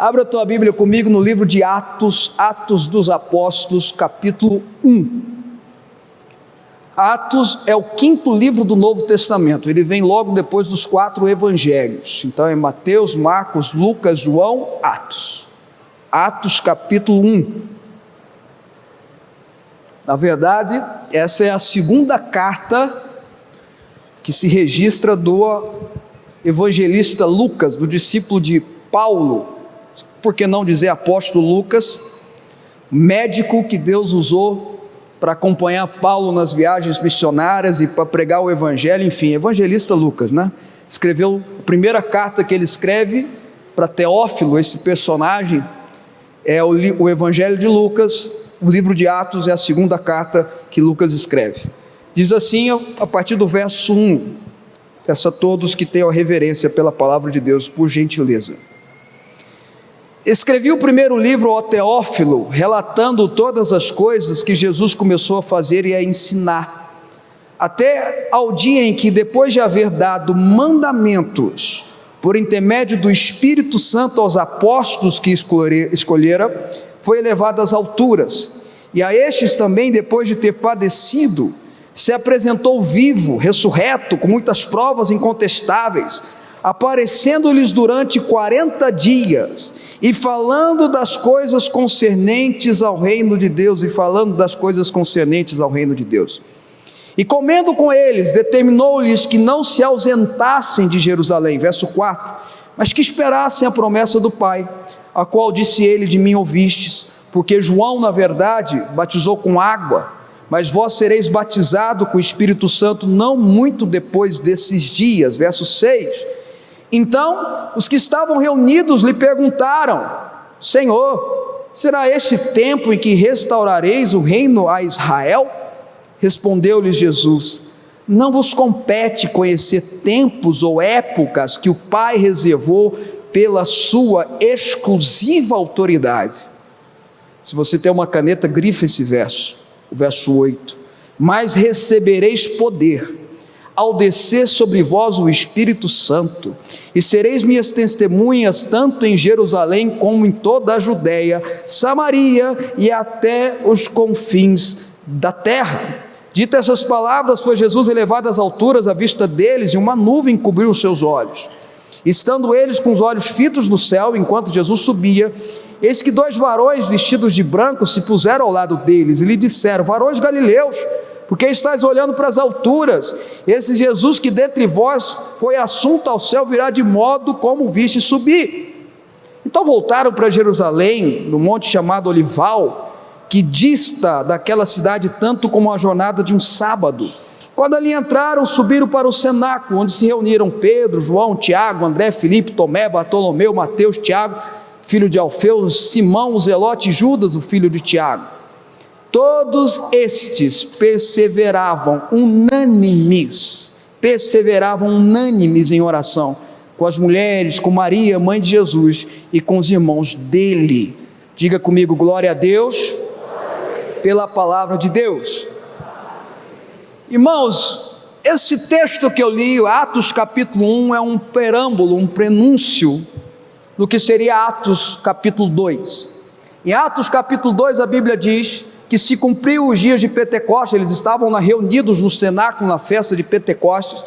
Abra a tua Bíblia comigo no livro de Atos, Atos dos Apóstolos, capítulo 1. Atos é o quinto livro do Novo Testamento, ele vem logo depois dos 4 evangelhos. Então é Mateus, Marcos, Lucas, João, Atos. Atos capítulo 1. Na verdade, essa é a segunda carta que se registra do evangelista Lucas, do discípulo de Paulo, por que não dizer apóstolo Lucas, médico que Deus usou para acompanhar Paulo nas viagens missionárias e para pregar o evangelho, enfim, evangelista Lucas, né? Escreveu a primeira carta que ele escreve para Teófilo, esse personagem, é o evangelho de Lucas. O livro de Atos é a segunda carta que Lucas escreve. Diz assim, a partir do verso 1, peço a todos que tenham reverência pela palavra de Deus, por gentileza. Escrevi o primeiro livro ao Teófilo, relatando todas as coisas que Jesus começou a fazer e a ensinar, até ao dia em que, depois de haver dado mandamentos, por intermédio do Espírito Santo aos apóstolos que escolhera, foi elevado às alturas, e a estes também, depois de ter padecido, se apresentou vivo, ressurreto, com muitas provas incontestáveis, aparecendo-lhes durante 40 dias, e falando das coisas concernentes ao reino de Deus, E comendo com eles, determinou-lhes que não se ausentassem de Jerusalém, verso 4, mas que esperassem a promessa do Pai, a qual disse ele: de mim ouvistes, porque João, na verdade, batizou com água, mas vós sereis batizado com o Espírito Santo não muito depois desses dias, verso 6. Então, os que estavam reunidos lhe perguntaram: Senhor, será este tempo em que restaurareis o reino a Israel? Respondeu-lhes Jesus: não vos compete conhecer tempos ou épocas que o Pai reservou pela sua exclusiva autoridade. Se você tem uma caneta, grifa esse verso, o verso 8. Mas recebereis poder ao descer sobre vós o Espírito Santo, e sereis minhas testemunhas tanto em Jerusalém como em toda a Judéia, Samaria e até os confins da terra. Dita essas palavras, foi Jesus elevado às alturas à vista deles, e uma nuvem cobriu os seus olhos. Estando eles com os olhos fitos no céu, enquanto Jesus subia, eis que 2 varões vestidos de branco se puseram ao lado deles, e lhe disseram: varões galileus, porque estáis olhando para as alturas? Esse Jesus que dentre vós foi assunto ao céu virá de modo como viste subir. Então voltaram para Jerusalém, no monte chamado Olival, que dista daquela cidade tanto como a jornada de um sábado. Quando ali entraram, subiram para o cenáculo, onde se reuniram Pedro, João, Tiago, André, Filipe, Tomé, Bartolomeu, Mateus, Tiago, filho de Alfeu, Simão, o Zelote, e Judas, o filho de Tiago. Todos estes perseveravam unânimes em oração, com as mulheres, com Maria, mãe de Jesus, e com os irmãos dele. Diga comigo: glória a Deus, pela palavra de Deus. Irmãos, esse texto que eu li, Atos capítulo 1, é um preâmbulo, um prenúncio do que seria Atos capítulo 2. Em Atos capítulo 2 a Bíblia diz que se cumpriu os dias de Pentecostes, eles estavam reunidos no cenáculo na festa de Pentecostes,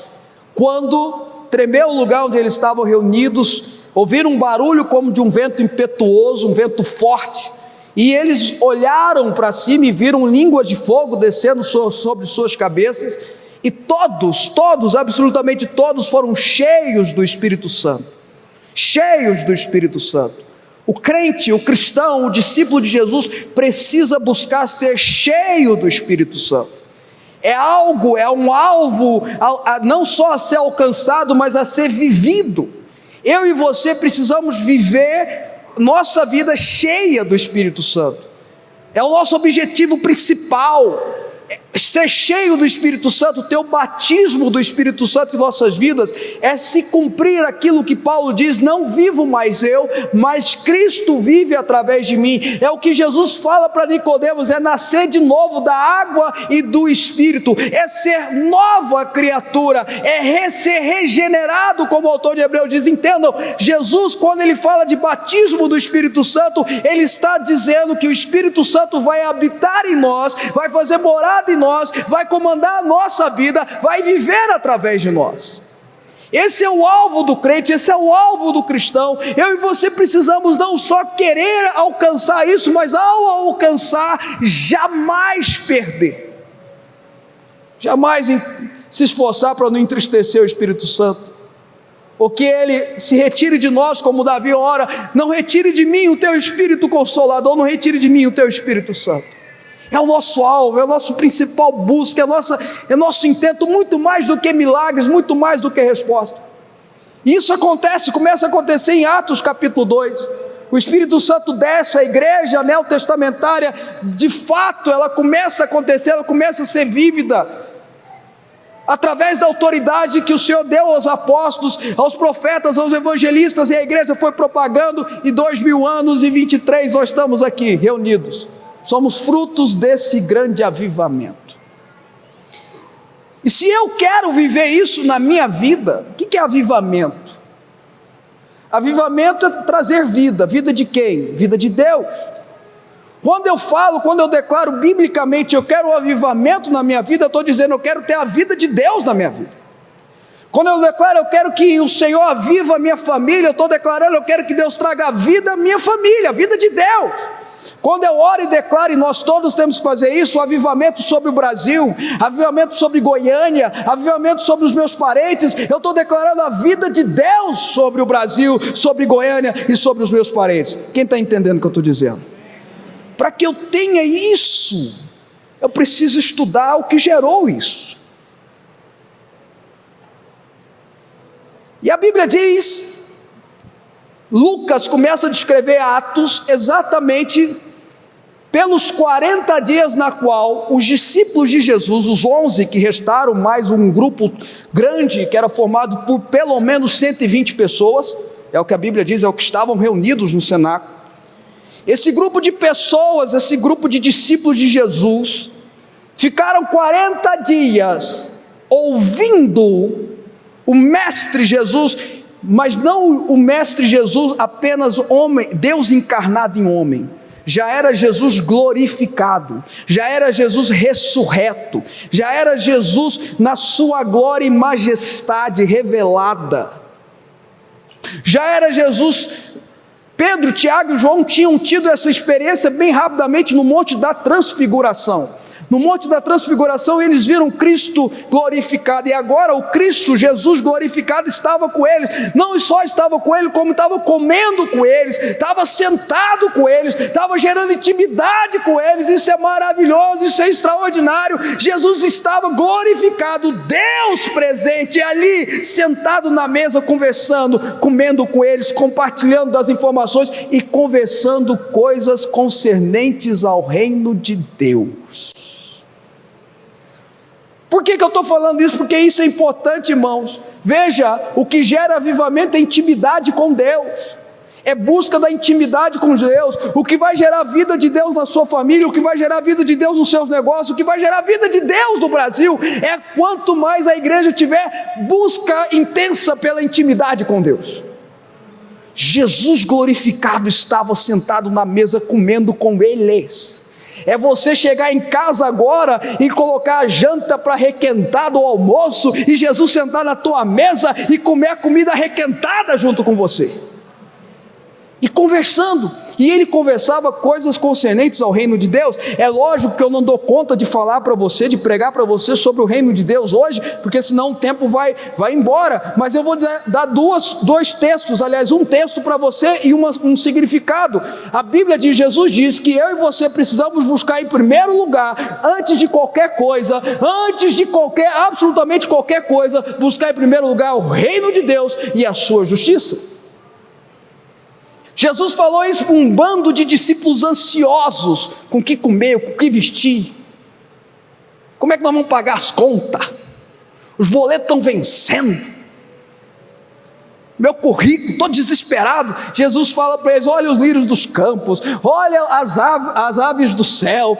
quando tremeu o lugar onde eles estavam reunidos, ouviram um barulho como de um vento impetuoso, um vento forte, e eles olharam para cima e viram línguas de fogo descendo sobre suas cabeças, e todos, absolutamente todos foram cheios do Espírito Santo, O crente, o cristão, o discípulo de Jesus precisa buscar ser cheio do Espírito Santo. É um alvo não só a ser alcançado, mas a ser vivido. Eu e você precisamos viver nossa vida cheia do Espírito Santo. É o nosso objetivo principal. Ser cheio do Espírito Santo, ter o batismo do Espírito Santo em nossas vidas, é se cumprir aquilo que Paulo diz: não vivo mais eu, mas Cristo vive através de mim. É o que Jesus fala para Nicodemos: é nascer de novo da água e do Espírito, é ser nova criatura, é ser regenerado, como o autor de Hebreus diz. Entendam, Jesus, quando ele fala de batismo do Espírito Santo, ele está dizendo que o Espírito Santo vai habitar em nós, vai fazer morada em nós, vai comandar a nossa vida, vai viver através de nós. Esse é o alvo do crente, esse é o alvo do cristão. Eu e você precisamos não só querer alcançar isso, mas ao alcançar, jamais perder, jamais se esforçar para não entristecer o Espírito Santo, ou que ele se retire de nós, como Davi ora: não retire de mim o teu Espírito Consolador, não retire de mim o teu Espírito Santo. É o nosso alvo, é o nosso principal busca, é nosso intento, muito mais do que milagres, muito mais do que resposta. E isso começa a acontecer em Atos capítulo 2. O Espírito Santo desce, a igreja neotestamentária, de fato, ela começa a acontecer, ela começa a ser vívida, através da autoridade que o Senhor deu aos apóstolos, aos profetas, aos evangelistas, e a igreja foi propagando, e 2000 anos e 23 nós estamos aqui reunidos. Somos frutos desse grande avivamento. E se eu quero viver isso na minha vida, o que é avivamento? Avivamento é trazer vida. Vida de quem? Vida de Deus. Quando eu declaro biblicamente: eu quero o avivamento na minha vida, eu estou dizendo: eu quero ter a vida de Deus na minha vida. Quando eu declaro: eu quero que o Senhor aviva a minha família, eu estou declarando: eu quero que Deus traga a vida à minha família, a vida de Deus. Quando eu oro e declaro, e nós todos temos que fazer isso, o avivamento sobre o Brasil, avivamento sobre Goiânia, avivamento sobre os meus parentes, eu estou declarando a vida de Deus sobre o Brasil, sobre Goiânia e sobre os meus parentes. Quem está entendendo o que eu estou dizendo? Para que eu tenha isso, eu preciso estudar o que gerou isso. E a Bíblia diz, Lucas começa a descrever Atos exatamente pelos 40 dias na qual os discípulos de Jesus, os 11 que restaram, mais um grupo grande que era formado por pelo menos 120 pessoas, é o que a Bíblia diz, é o que estavam reunidos no cenáculo. Esse grupo de pessoas, esse grupo de discípulos de Jesus, ficaram 40 dias ouvindo o Mestre Jesus, mas não o Mestre Jesus apenas homem, Deus encarnado em homem. Já era Jesus glorificado, já era Jesus ressurreto, já era Jesus na sua glória e majestade revelada, já era Jesus. Pedro, Tiago e João tinham tido essa experiência bem rapidamente no Monte da Transfiguração. No Monte da Transfiguração eles viram Cristo glorificado, e agora o Cristo, Jesus glorificado, estava com eles. Não só estava com eles, como estava comendo com eles, estava sentado com eles, estava gerando intimidade com eles. Isso é maravilhoso, isso é extraordinário. Jesus estava glorificado, Deus presente ali, sentado na mesa, conversando, comendo com eles, compartilhando das informações e conversando coisas concernentes ao reino de Deus. Por que eu estou falando isso? Porque isso é importante, irmãos. Veja, o que gera avivamento é intimidade com Deus, é busca da intimidade com Deus. O que vai gerar a vida de Deus na sua família, o que vai gerar a vida de Deus nos seus negócios, o que vai gerar a vida de Deus no Brasil, é quanto mais a igreja tiver busca intensa pela intimidade com Deus. Jesus glorificado estava sentado na mesa comendo com eles. É você chegar em casa agora e colocar a janta para requentar do almoço, e Jesus sentar na tua mesa e comer a comida requentada junto com você, e conversando. E ele conversava coisas concernentes ao reino de Deus. É lógico que eu não dou conta de falar para você, de pregar para você sobre o reino de Deus hoje, porque senão o tempo vai embora. Mas eu vou dar dois textos, aliás, um texto para você e um significado. A Bíblia de Jesus diz que eu e você precisamos buscar em primeiro lugar, antes de qualquer coisa, absolutamente qualquer coisa, buscar em primeiro lugar o reino de Deus e a sua justiça. Jesus falou isso para um bando de discípulos ansiosos com o que comer, com o que vestir. Como é que nós vamos pagar as contas? Os boletos estão vencendo. Meu currículo, estou desesperado. Jesus fala para eles: olha os lírios dos campos, olha as aves do céu,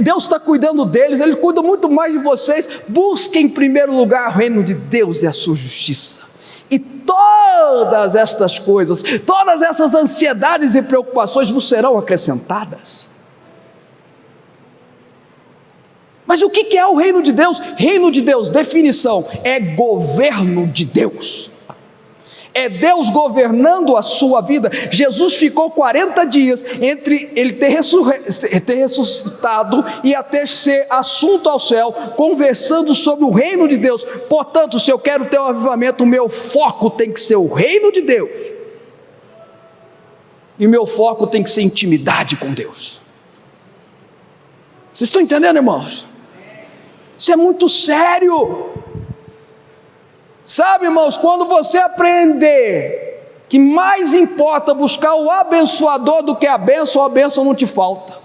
Deus está cuidando deles, Ele cuida muito mais de vocês. Busquem em primeiro lugar o reino de Deus e a sua justiça, e todas estas coisas, todas essas ansiedades e preocupações vos serão acrescentadas. Mas o que é o reino de Deus? Reino de Deus, definição, é governo de Deus. É Deus governando a sua vida. Jesus ficou 40 dias entre ele ter ressuscitado e até ser assunto ao céu, conversando sobre o reino de Deus. Portanto, se eu quero ter um avivamento, o meu foco tem que ser o reino de Deus, e o meu foco tem que ser intimidade com Deus. Vocês estão entendendo, irmãos? Isso é muito sério. Sabe, irmãos, quando você aprender que mais importa buscar o abençoador do que a bênção não te falta.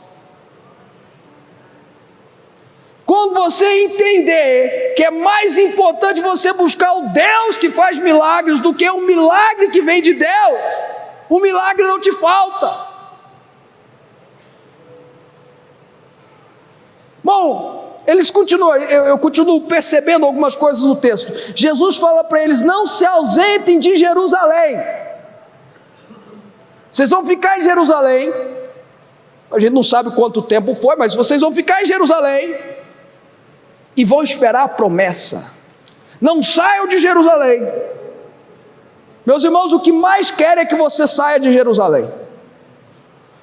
Quando você entender que é mais importante você buscar o Deus que faz milagres do que o milagre que vem de Deus, o milagre não te falta. Bom, eles continuam, eu continuo percebendo algumas coisas no texto. Jesus fala para eles: não se ausentem de Jerusalém. Vocês vão ficar em Jerusalém. A gente não sabe quanto tempo foi, mas vocês vão ficar em Jerusalém e vão esperar a promessa. Não saiam de Jerusalém. Meus irmãos, o que mais querem é que você saia de Jerusalém.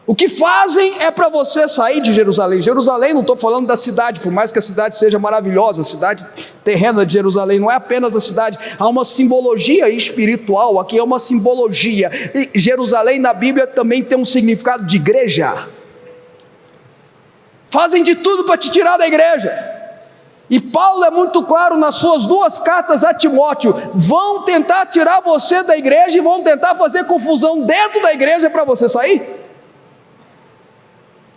O que fazem é para você sair de Jerusalém. Jerusalém, não estou falando da cidade, por mais que a cidade seja maravilhosa, a cidade terrena de Jerusalém não é apenas a cidade, há uma simbologia espiritual, aqui é uma simbologia. E Jerusalém na Bíblia também tem um significado de igreja. Fazem de tudo para te tirar da igreja. E Paulo é muito claro nas suas 2 cartas a Timóteo: vão tentar tirar você da igreja e vão tentar fazer confusão dentro da igreja para você sair.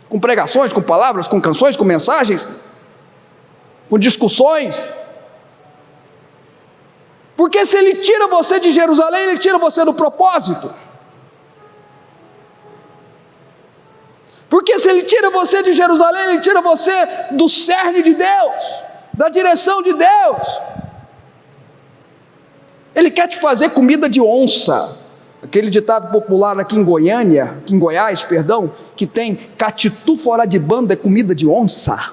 Com pregações, com palavras, com canções, com mensagens, com discussões. Porque se ele tira você de Jerusalém, ele tira você do propósito. Porque se ele tira você de Jerusalém, ele tira você do cerne de Deus, da direção de Deus. Ele quer te fazer comida de onça. Aquele ditado popular aqui em Goiânia, aqui em Goiás, perdão, que tem: catitu fora de banda é comida de onça.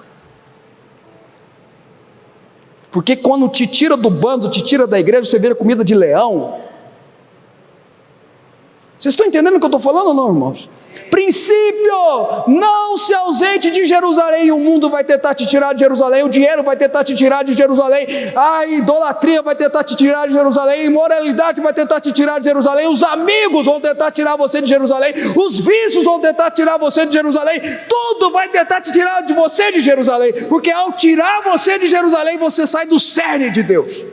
Porque quando te tira do bando, te tira da igreja, você vira comida de leão. Vocês estão entendendo o que eu estou falando ou não, irmãos? Princípio: não se ausente de Jerusalém. O mundo vai tentar te tirar de Jerusalém, o dinheiro vai tentar te tirar de Jerusalém, a idolatria vai tentar te tirar de Jerusalém, a imoralidade vai tentar te tirar de Jerusalém, os amigos vão tentar tirar você de Jerusalém, os vícios vão tentar tirar você de Jerusalém, tudo vai tentar te tirar de você de Jerusalém, porque ao tirar você de Jerusalém, você sai do cerne de Deus.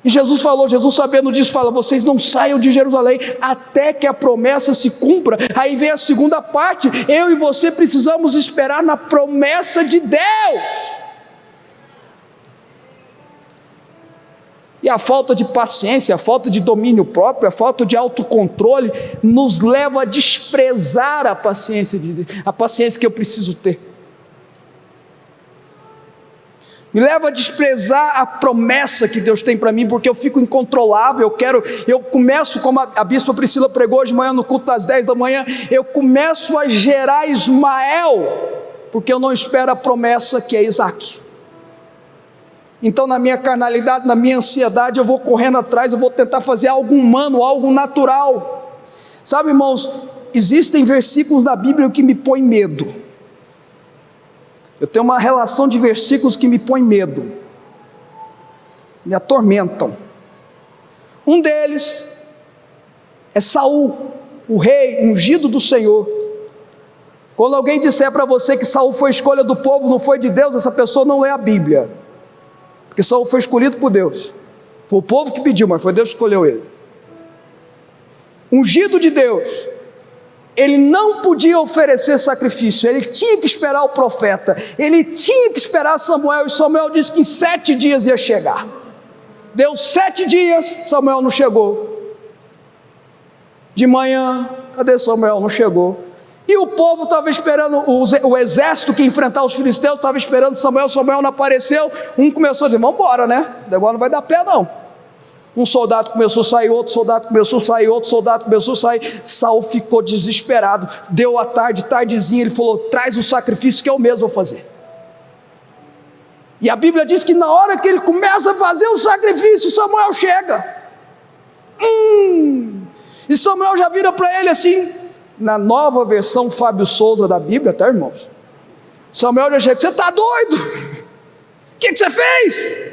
E Jesus sabendo disso, fala: vocês não saiam de Jerusalém até que a promessa se cumpra. Aí vem a segunda parte: eu e você precisamos esperar na promessa de Deus. E a falta de paciência, a falta de domínio próprio, a falta de autocontrole nos leva a desprezar a paciência que eu preciso ter. Me leva a desprezar a promessa que Deus tem para mim, porque eu fico incontrolável, eu começo, como a bispa Priscila pregou hoje de manhã no culto das 10 da manhã, eu começo a gerar Ismael, porque eu não espero a promessa que é Isaac. Então na minha carnalidade, na minha ansiedade, eu vou correndo atrás, eu vou tentar fazer algo humano, algo natural. Sabe, irmãos, existem versículos da Bíblia que me põem medo. Eu tenho uma relação de versículos que me põem medo, me atormentam. Um deles é Saul, o rei ungido do Senhor. Quando alguém disser para você que Saul foi escolha do povo, não foi de Deus, essa pessoa não lê a Bíblia, porque Saul foi escolhido por Deus. Foi o povo que pediu, mas foi Deus que escolheu ele. Ungido de Deus. ele não podia oferecer sacrifício, ele tinha que esperar o profeta, ele tinha que esperar Samuel, e Samuel disse que em 7 dias ia chegar. Deu 7 dias, Samuel não chegou. De manhã, cadê Samuel? Não chegou. E o povo estava esperando, o exército que ia enfrentar os filisteus estava esperando Samuel, Samuel não apareceu. Um começou a dizer, vamos embora, né? Esse negócio não vai dar pé não. Um soldado começou a sair, outro soldado começou a sair, outro soldado começou a sair. Saul ficou desesperado. Deu a tardezinha, ele falou, traz o sacrifício que eu mesmo vou fazer. E a Bíblia diz que na hora que ele começa a fazer o sacrifício, Samuel chega. E Samuel já vira para ele assim, na nova versão Fábio Souza da Bíblia, tá, irmãos? Samuel já chega, você está doido? O que você fez?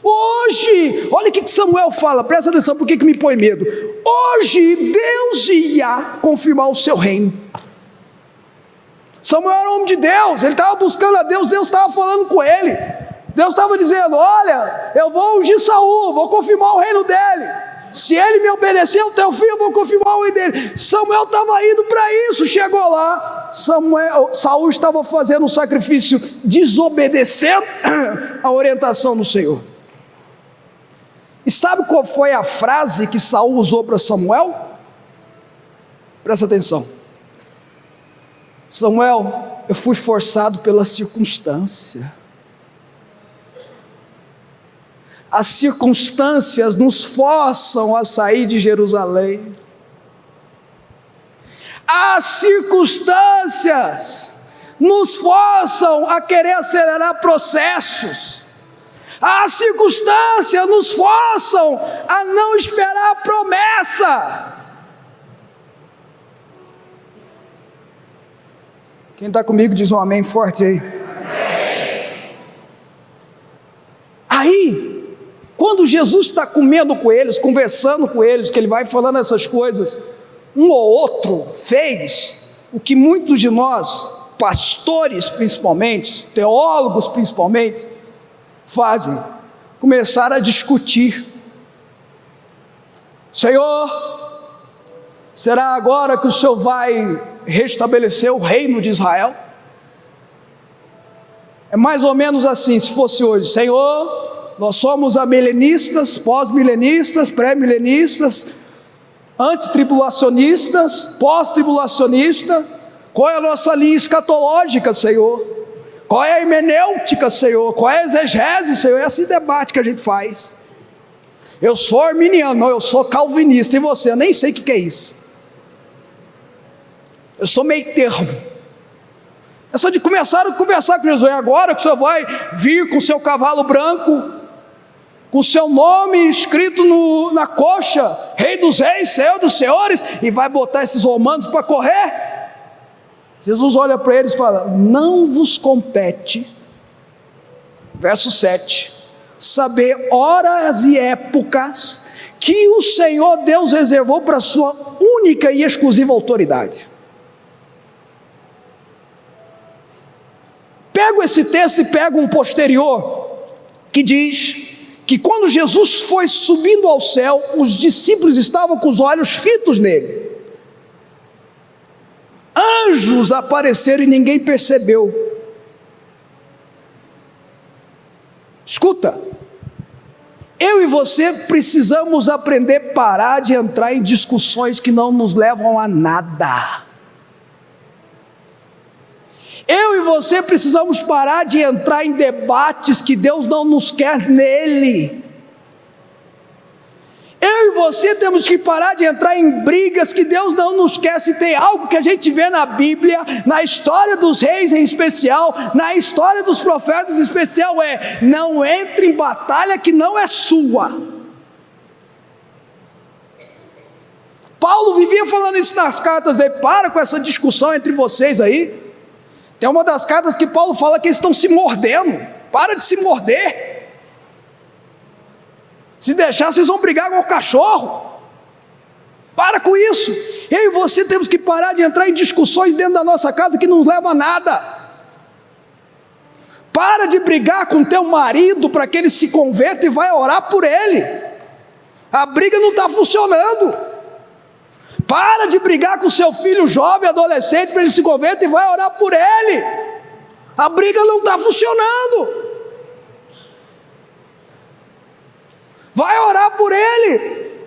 Hoje, olha o que Samuel fala, presta atenção, por que me põe medo? Hoje Deus ia confirmar o seu reino. Samuel era homem de Deus, ele estava buscando a Deus, Deus estava falando com ele. Deus estava dizendo, olha, eu vou ungir Saul, vou confirmar o reino dele. Se ele me obedecer ao teu filho, eu vou confirmar o reino dele. Samuel estava indo para isso, chegou lá, Saul estava fazendo um sacrifício, desobedecendo a orientação do Senhor. E sabe qual foi a frase que Saul usou para Samuel? Presta atenção. Samuel, eu fui forçado pela circunstância. As circunstâncias nos forçam a sair de Jerusalém. As circunstâncias nos forçam a querer acelerar processos. As circunstâncias nos forçam a não esperar a promessa. Quem está comigo diz um amém forte aí. Amém. Aí, quando Jesus está comendo com eles, conversando com eles, que ele vai falando essas coisas, um ou outro fez o que muitos de nós, pastores principalmente, teólogos principalmente, fazem, começaram a discutir. Senhor, será agora que o Senhor vai restabelecer o reino de Israel? É mais ou menos assim, se fosse hoje, Senhor, nós somos amilenistas, pós-milenistas, pré-milenistas, antitribulacionistas, pós-tribulacionistas, qual é a nossa linha escatológica, Senhor? Qual é a hermenêutica, Senhor? Qual é a exegese, Senhor? É esse debate que a gente faz. Eu sou arminiano, não, eu sou calvinista, e você? Eu nem sei o que é isso. Eu sou meio termo. É só de começar a conversar com Jesus, é agora que o Senhor vai vir com o seu cavalo branco, com o seu nome escrito na coxa, Rei dos Reis, Senhor dos Senhores, e vai botar esses romanos para correr? Jesus olha para eles e fala, não vos compete, verso 7, saber horas e épocas que o Senhor Deus reservou para a sua única e exclusiva autoridade. Pego esse texto e pego um posterior, que diz que quando Jesus foi subindo ao céu, os discípulos estavam com os olhos fitos nele. Anjos apareceram e ninguém percebeu. Escuta, eu e você precisamos aprender a parar de entrar em discussões que não nos levam a nada. Eu e você precisamos parar de entrar em debates que Deus não nos quer nele. Eu e você temos que parar de entrar em brigas que Deus não nos quer. Se tem algo que a gente vê na Bíblia, na história dos reis em especial, na história dos profetas em especial, não entre em batalha que não é sua. Paulo vivia falando isso nas cartas, para com essa discussão entre vocês aí. Tem uma das cartas que Paulo fala que eles estão se mordendo. Para de se morder. Se deixar, vocês vão brigar com o cachorro. Para com isso. Eu e você temos que parar de entrar em discussões dentro da nossa casa que não nos levam a nada. Para de brigar com teu marido para que ele se converta e vai orar por ele. A briga não está funcionando. Para de brigar com seu filho jovem, adolescente, para ele se converter e vai orar por ele. A briga não está funcionando. Vai orar por ele,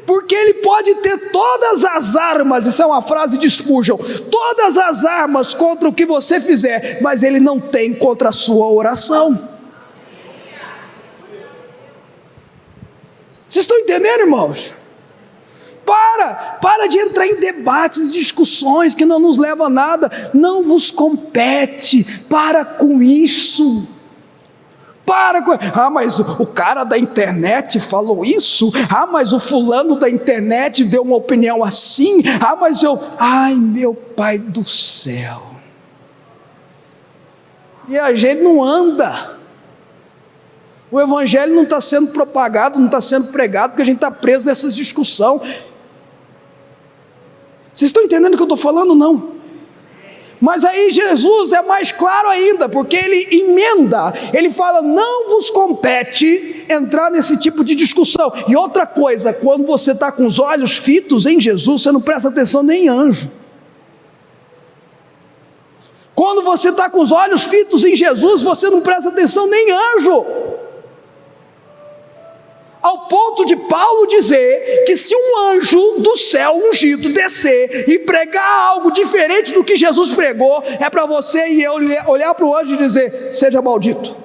porque ele pode ter todas as armas, isso é uma frase de Spurgeon, todas as armas contra o que você fizer, mas ele não tem contra a sua oração. Vocês estão entendendo, irmãos? Para de entrar em debates, discussões que não nos levam a nada, não vos compete, para com isso. Mas o cara da internet falou isso, mas o fulano da internet deu uma opinião assim, ai meu pai do céu, e a gente não anda, o evangelho não está sendo propagado, não está sendo pregado, porque a gente está preso nessas discussões. Vocês estão entendendo o que eu estou falando? Não. Mas aí Jesus é mais claro ainda, porque ele emenda, ele fala, não vos compete entrar nesse tipo de discussão. E outra coisa, quando você está com os olhos fitos em Jesus, você não presta atenção nem em anjo. Quando você está com os olhos fitos em Jesus, você não presta atenção nem em anjo. Ao ponto de Paulo dizer que se um anjo do céu ungido descer e pregar algo diferente do que Jesus pregou, é para você e eu olhar para o anjo e dizer, seja maldito.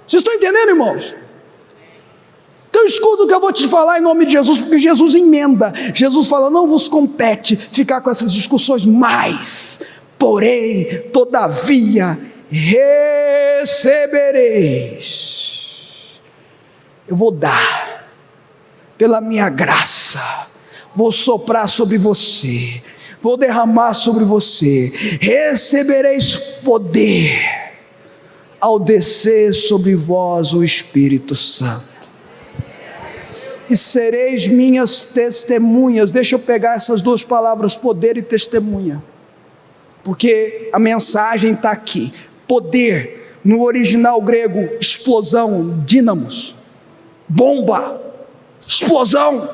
Vocês estão entendendo, irmãos? Então escuta o que eu vou te falar em nome de Jesus, porque Jesus emenda. Jesus fala, não vos compete ficar com essas discussões mais, porém, todavia, recebereis. Eu vou dar, pela minha graça, vou soprar sobre você, vou derramar sobre você, recebereis poder, ao descer sobre vós o Espírito Santo, e sereis minhas testemunhas. Deixa eu pegar essas duas palavras, poder e testemunha, porque a mensagem está aqui. Poder, no original grego, explosão, dínamos, bomba, explosão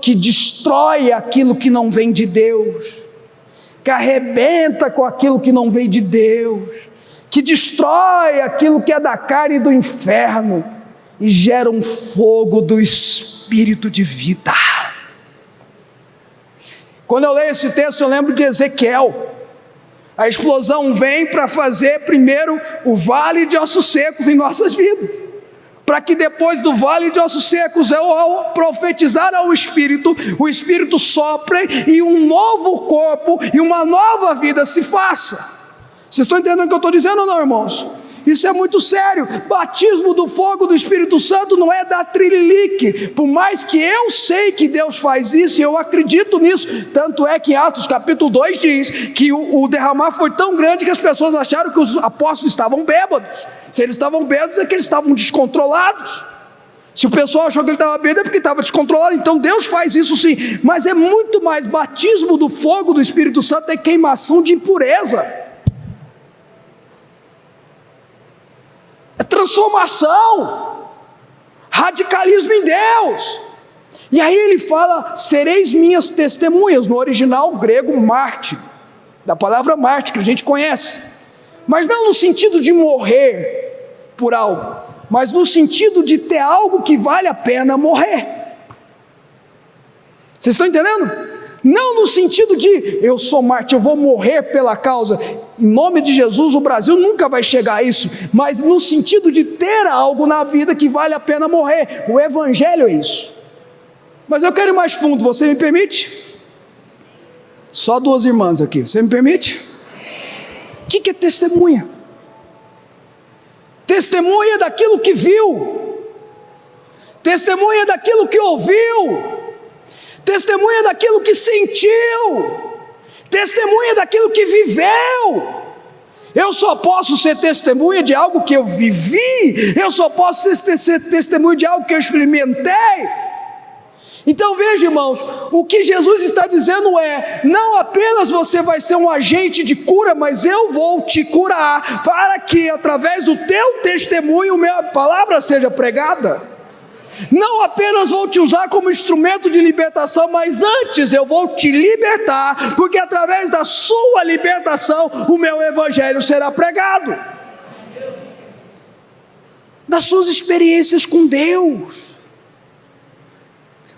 que destrói aquilo que não vem de Deus, que arrebenta com aquilo que não vem de Deus, que destrói aquilo que é da carne e do inferno, e gera um fogo do Espírito de vida. Quando eu leio esse texto, eu lembro de Ezequiel. A explosão vem para fazer primeiro o vale de ossos secos em nossas vidas, para que depois do vale de ossos secos, ao profetizar ao Espírito, o Espírito sopre e um novo corpo e uma nova vida se faça. Vocês estão entendendo o que eu estou dizendo ou não, irmãos? Isso é muito sério. Batismo do fogo do Espírito Santo não é dar trililique, por mais que eu sei que Deus faz isso, e eu acredito nisso, tanto é que em Atos capítulo 2 diz, que o derramar foi tão grande que as pessoas acharam que os apóstolos estavam bêbados. Se eles estavam bêbados é que eles estavam descontrolados. Se o pessoal achou que ele estava bêbado é porque estava descontrolado. Então Deus faz isso sim, mas é muito mais. Batismo do fogo do Espírito Santo é queimação de impureza, é transformação, radicalismo em Deus. E aí ele fala, sereis minhas testemunhas, no original grego mártir, da palavra mártir que a gente conhece, mas não no sentido de morrer por algo, mas no sentido de ter algo que vale a pena morrer. Vocês estão entendendo? Não no sentido de eu sou mártir, eu vou morrer pela causa. Em nome de Jesus, o Brasil nunca vai chegar a isso, mas no sentido de ter algo na vida que vale a pena morrer. O Evangelho é isso. Mas eu quero ir mais fundo, você me permite? Só duas irmãs aqui, você me permite? O que é testemunha? Testemunha daquilo que viu, testemunha daquilo que ouviu, testemunha daquilo que sentiu, testemunha daquilo que viveu. Eu só posso ser testemunha de algo que eu vivi, eu só posso ser testemunha de algo que eu experimentei. Então veja, irmãos, o que Jesus está dizendo é, não apenas você vai ser um agente de cura, mas eu vou te curar, para que através do teu testemunho, minha palavra seja pregada. Não apenas vou te usar como instrumento de libertação, mas antes eu vou te libertar, porque através da sua libertação o meu evangelho será pregado. Das suas experiências com Deus.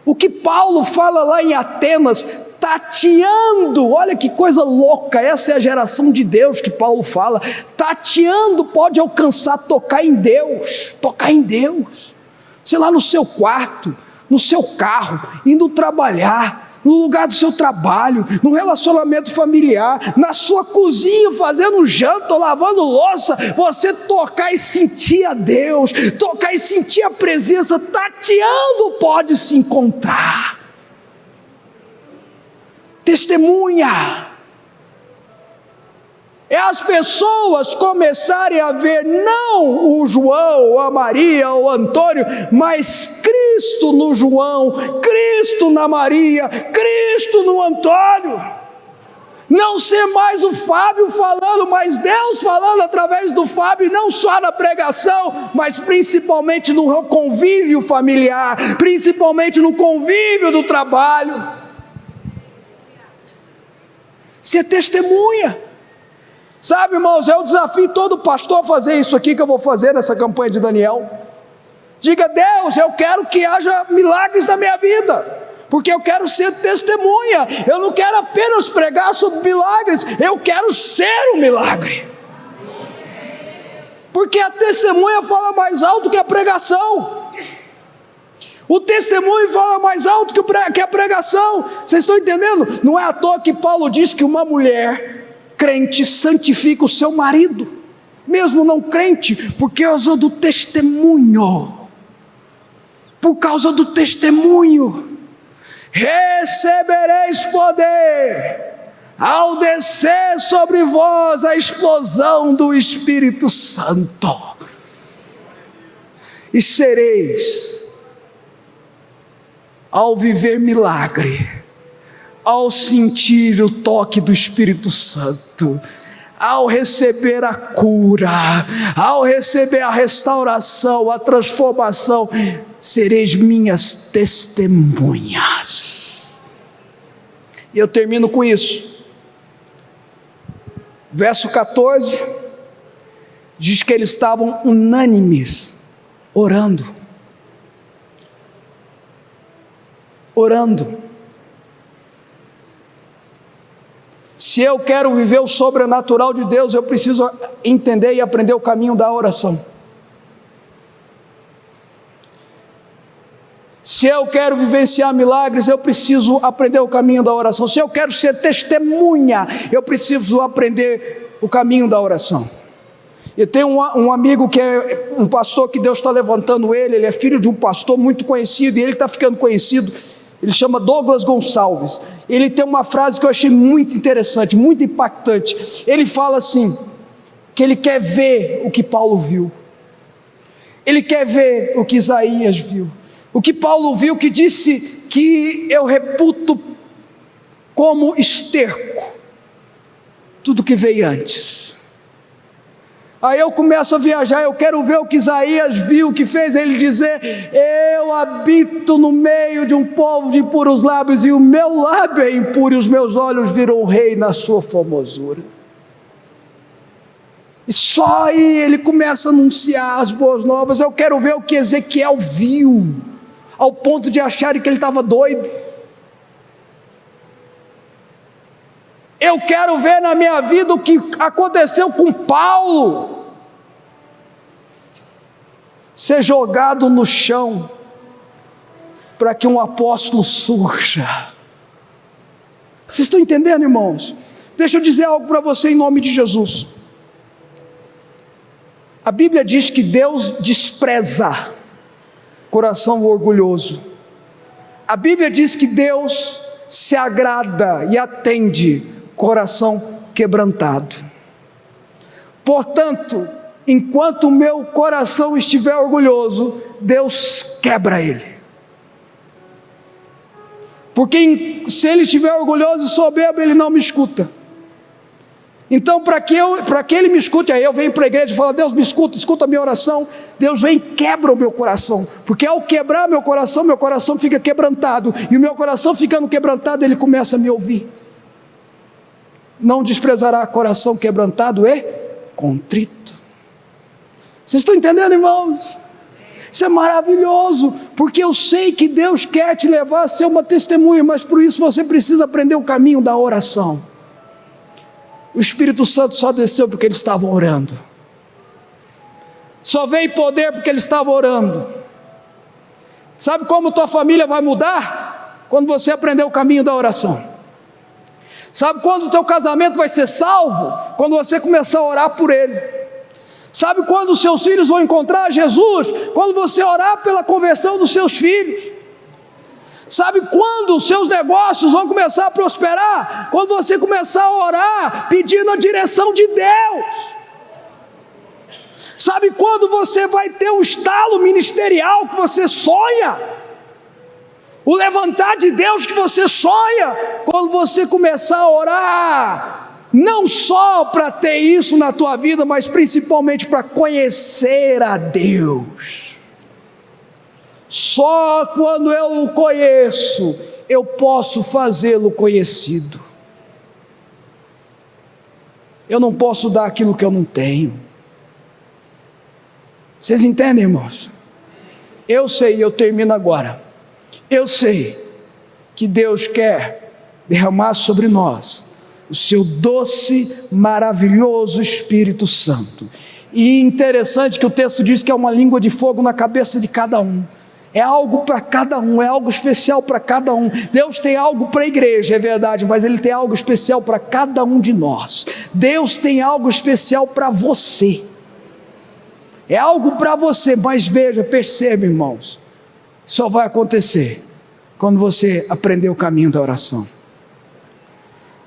O que Paulo fala lá em Atenas, tateando, olha que coisa louca, essa é a geração de Deus que Paulo fala. Tateando pode alcançar tocar em Deus, sei lá, no seu quarto, no seu carro, indo trabalhar, no lugar do seu trabalho, no relacionamento familiar, na sua cozinha, fazendo janta ou lavando louça, você tocar e sentir a Deus, tocar e sentir a presença, tateando pode se encontrar. Testemunha. É as pessoas começarem a ver não o João, ou a Maria, ou o Antônio, mas Cristo no João, Cristo na Maria, Cristo no Antônio. Não ser mais o Fábio falando, mas Deus falando através do Fábio, não só na pregação, mas principalmente no convívio familiar, principalmente no convívio do trabalho. Ser testemunha. Sabe, irmãos, eu desafio todo pastor a fazer isso aqui que eu vou fazer nessa campanha de Daniel. Diga: Deus, eu quero que haja milagres na minha vida, porque eu quero ser testemunha. Eu não quero apenas pregar sobre milagres, eu quero ser um milagre. Porque a testemunha fala mais alto que a pregação. O testemunho fala mais alto que a pregação. Vocês estão entendendo? Não é à toa que Paulo diz que uma mulher crente santifica o seu marido, mesmo não crente, por causa do testemunho. Por causa do testemunho. Recebereis poder ao descer sobre vós a explosão do Espírito Santo, e sereis, ao viver milagre, ao sentir o toque do Espírito Santo, ao receber a cura, ao receber a restauração, a transformação, sereis minhas testemunhas. E eu termino com isso. Verso 14 diz que eles estavam unânimes, orando. Se eu quero viver o sobrenatural de Deus, eu preciso entender e aprender o caminho da oração. Se eu quero vivenciar milagres, eu preciso aprender o caminho da oração. Se eu quero ser testemunha, eu preciso aprender o caminho da oração. Eu tenho um amigo que é um pastor, que Deus está levantando ele é filho de um pastor muito conhecido, e ele está ficando conhecido. Ele chama Douglas Gonçalves. Ele tem uma frase que eu achei muito interessante, muito impactante. Ele fala assim, que ele quer ver o que Paulo viu, ele quer ver o que Isaías viu, o que Paulo viu, que disse que eu reputo como esterco tudo que veio antes. Aí eu começo a viajar, eu quero ver o que Isaías viu, que fez ele dizer: eu habito no meio de um povo de impuros lábios, e o meu lábio é impuro, e os meus olhos viram o rei na sua formosura. E só aí ele começa a anunciar as boas novas. Eu quero ver o que Ezequiel viu, ao ponto de acharem que ele estava doido. Eu quero ver na minha vida o que aconteceu com Paulo, ser jogado no chão, para que um apóstolo surja. Vocês estão entendendo, irmãos? Deixa eu dizer algo para você em nome de Jesus. A Bíblia diz que Deus despreza coração orgulhoso. A Bíblia diz que Deus se agrada e atende coração quebrantado. Portanto, enquanto o meu coração estiver orgulhoso, Deus quebra ele. Porque se ele estiver orgulhoso e soberbo, ele não me escuta. Então, para que ele me escute, aí eu venho para a igreja e falo: Deus, me escuta a minha oração. Deus vem e quebra o meu coração, porque ao quebrar meu coração fica quebrantado, e o meu coração ficando quebrantado, Ele começa a me ouvir. Não desprezará coração quebrantado e contrito. Vocês estão entendendo, irmãos? Isso é maravilhoso, porque eu sei que Deus quer te levar a ser uma testemunha, mas por isso você precisa aprender o caminho da oração. O Espírito Santo só desceu porque eles estavam orando, só veio poder porque eles estavam orando. Sabe como tua família vai mudar? Quando você aprender o caminho da oração. Sabe quando o teu casamento vai ser salvo? Quando você começar a orar por ele. Sabe quando os seus filhos vão encontrar Jesus? Quando você orar pela conversão dos seus filhos. Sabe quando os seus negócios vão começar a prosperar? Quando você começar a orar pedindo a direção de Deus. Sabe quando você vai ter o estalo ministerial que você sonha? O levantar de Deus que você sonha? Quando você começar a orar, não só para ter isso na tua vida, mas principalmente para conhecer a Deus. Só quando eu o conheço, eu posso fazê-lo conhecido. Eu não posso dar aquilo que eu não tenho. Vocês entendem, irmãos? Eu sei, eu termino agora. Eu sei que Deus quer derramar sobre nós o seu doce, maravilhoso Espírito Santo. E interessante que o texto diz que é uma língua de fogo na cabeça de cada um. É algo para cada um, é algo especial para cada um. Deus tem algo para a igreja, é verdade, mas Ele tem algo especial para cada um de nós. Deus tem algo especial para você. É algo para você, mas veja, perceba, irmãos, só vai acontecer quando você aprender o caminho da oração.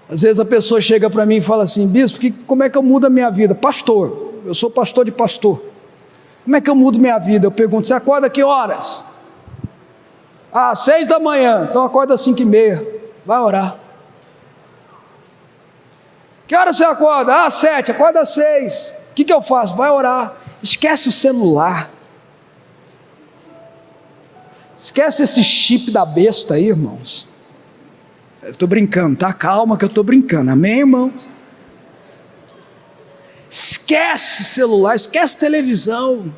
Às vezes a pessoa chega para mim e fala assim: bispo, como é que eu mudo a minha vida? Pastor, eu sou pastor de pastor. Como é que eu mudo minha vida? Eu pergunto: você acorda que horas? 6 da manhã, então acorda às 5:30, vai orar. Que horas você acorda? 7, acorda às 6. O que eu faço? Vai orar. Esquece o celular. Esquece esse chip da besta aí, irmãos. Eu estou brincando, tá? Calma que eu estou brincando, amém, irmãos? Esquece celular, esquece televisão.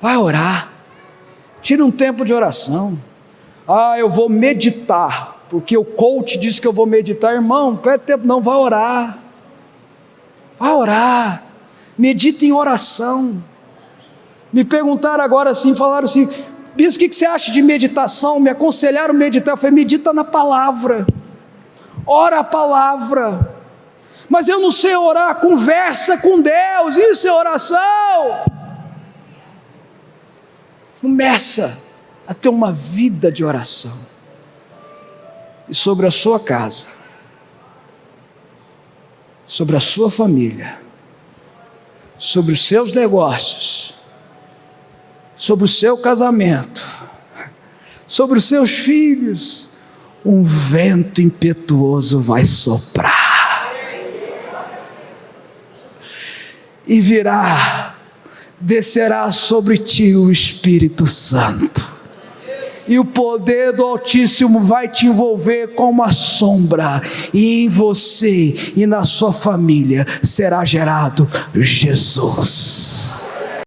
Vai orar. Tira um tempo de oração. Eu vou meditar, porque o coach disse que eu vou meditar. Irmão, não perde tempo não, vai orar. Vai orar. Medita em oração. Me perguntaram agora assim, falaram assim: bispo, o que você acha de meditação? Me aconselharam a meditar. Eu falei: medita na palavra, ora a palavra. Mas eu não sei orar. Conversa com Deus, isso é oração. Começa a ter uma vida de oração. E sobre a sua casa, sobre a sua família, sobre os seus negócios, sobre o seu casamento, sobre os seus filhos, um vento impetuoso vai soprar, e descerá sobre ti o Espírito Santo, e o poder do Altíssimo vai te envolver como uma sombra, e em você e na sua família será gerado Jesus.